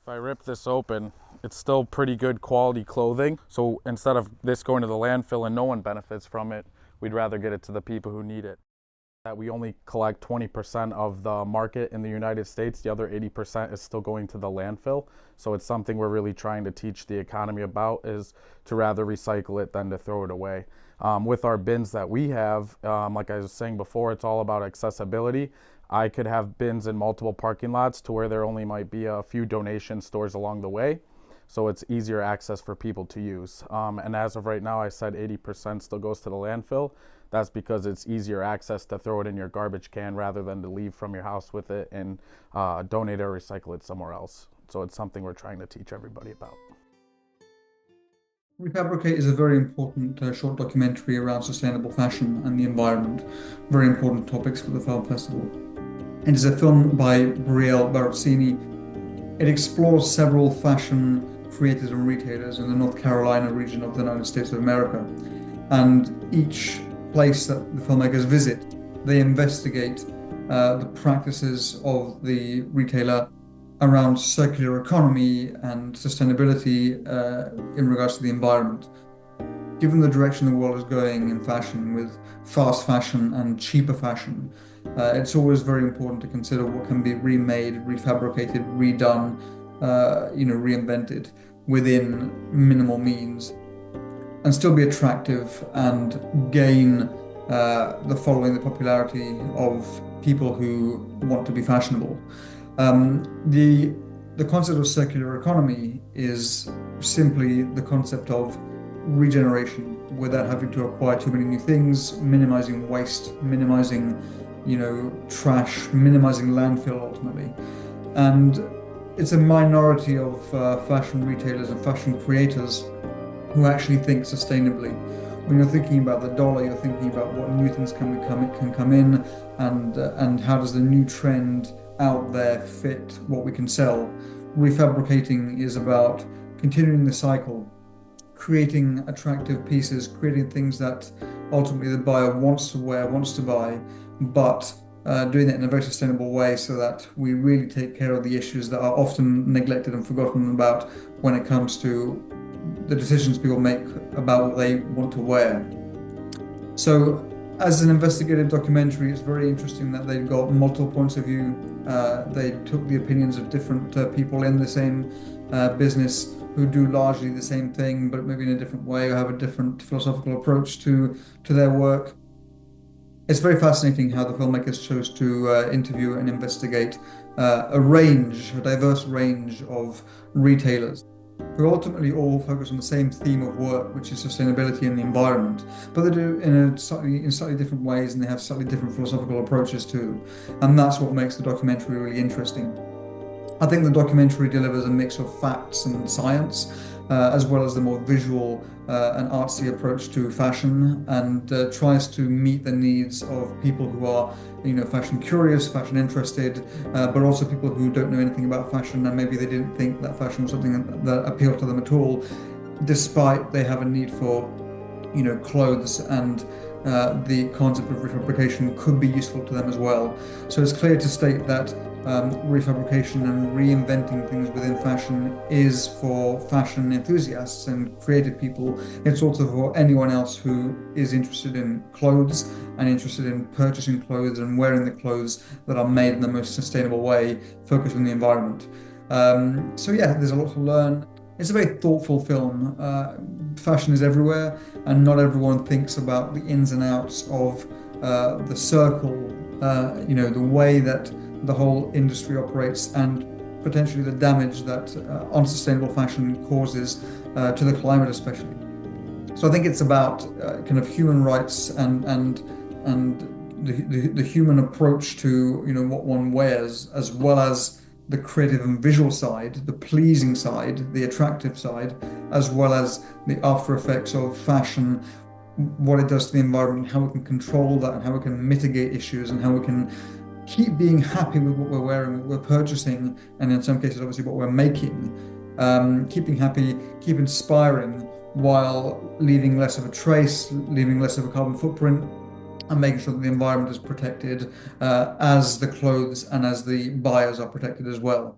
If I rip this open, it's still pretty good quality clothing. So instead of this going to the landfill and no one benefits from it, we'd rather get it to the people who need it. That we only collect 20% of the market in the United States. The other 80% is still going to the landfill. So it's something we're really trying to teach the economy about, is to rather recycle it than to throw it away. With our bins that we have, like I was saying before, it's all about accessibility. I could have bins in multiple parking lots to where there only might be a few donation stores along the way. So it's easier access for people to use. And as of right now, I said 80% still goes to the landfill. That's because it's easier access to throw it in your garbage can rather than to leave from your house with it and donate or recycle it somewhere else. So it's something we're trying to teach everybody about. Refabricate is a very important short documentary around sustainable fashion and the environment, very important topics for the film festival. It is a film by Brielle Barozzini. It explores several fashion creators and retailers in the North Carolina region of the United States of America. And each place that the filmmakers visit, they investigate the practices of the retailer around circular economy and sustainability in regards to the environment. Given the direction the world is going in fashion, with fast fashion and cheaper fashion, it's always very important to consider what can be remade, refabricated, redone, reinvented within minimal means, and still be attractive and gain the following, the popularity of people who want to be fashionable. The concept of circular economy is simply the concept of regeneration without having to acquire too many new things, minimizing waste, minimizing, trash, minimizing landfill ultimately. And it's a minority of fashion retailers and fashion creators who actually think sustainably. When you're thinking about the dollar, you're thinking about what new things can come in, and how does the new trend out there fit what we can sell. Refabricating is about continuing the cycle, creating attractive pieces, creating things that ultimately the buyer wants to wear, wants to buy, but doing it in a very sustainable way so that we really take care of the issues that are often neglected and forgotten about when it comes to the decisions people make about what they want to wear. So as an investigative documentary, it's very interesting that they've got multiple points of view. They took the opinions of different people in the same business who do largely the same thing, but maybe in a different way, or have a different philosophical approach to their work. It's very fascinating how the filmmakers chose to interview and investigate a diverse range of retailers, who ultimately all focus on the same theme of work, which is sustainability and the environment, but they do in slightly different ways, and they have slightly different philosophical approaches too. And that's what makes the documentary really interesting. I think the documentary delivers a mix of facts and science, as well as the more visual and artsy approach to fashion, and tries to meet the needs of people who are, fashion curious, fashion interested, but also people who don't know anything about fashion, and maybe they didn't think that fashion was something that appealed to them at all, despite they have a need for, clothes, and the concept of refabrication could be useful to them as well. So it's clear to state that refabrication and reinventing things within fashion is for fashion enthusiasts and creative people. It's also for anyone else who is interested in clothes and interested in purchasing clothes and wearing the clothes that are made in the most sustainable way, focused on the environment. So yeah, there's a lot to learn. It's a very thoughtful film. Fashion is everywhere, and not everyone thinks about the ins and outs of the circle, the way that the whole industry operates, and potentially the damage that unsustainable fashion causes to the climate especially. So I think it's about kind of human rights and the human approach to what one wears, as well as the creative and visual side, the pleasing side, the attractive side, as well as the after effects of fashion, what it does to the environment, how we can control that, and how we can mitigate issues, and how we can keep being happy with what we're wearing, what we're purchasing, and in some cases, obviously, what we're making. Keeping happy, keep inspiring, while leaving less of a trace, leaving less of a carbon footprint, and making sure that the environment is protected as the clothes and as the buyers are protected as well.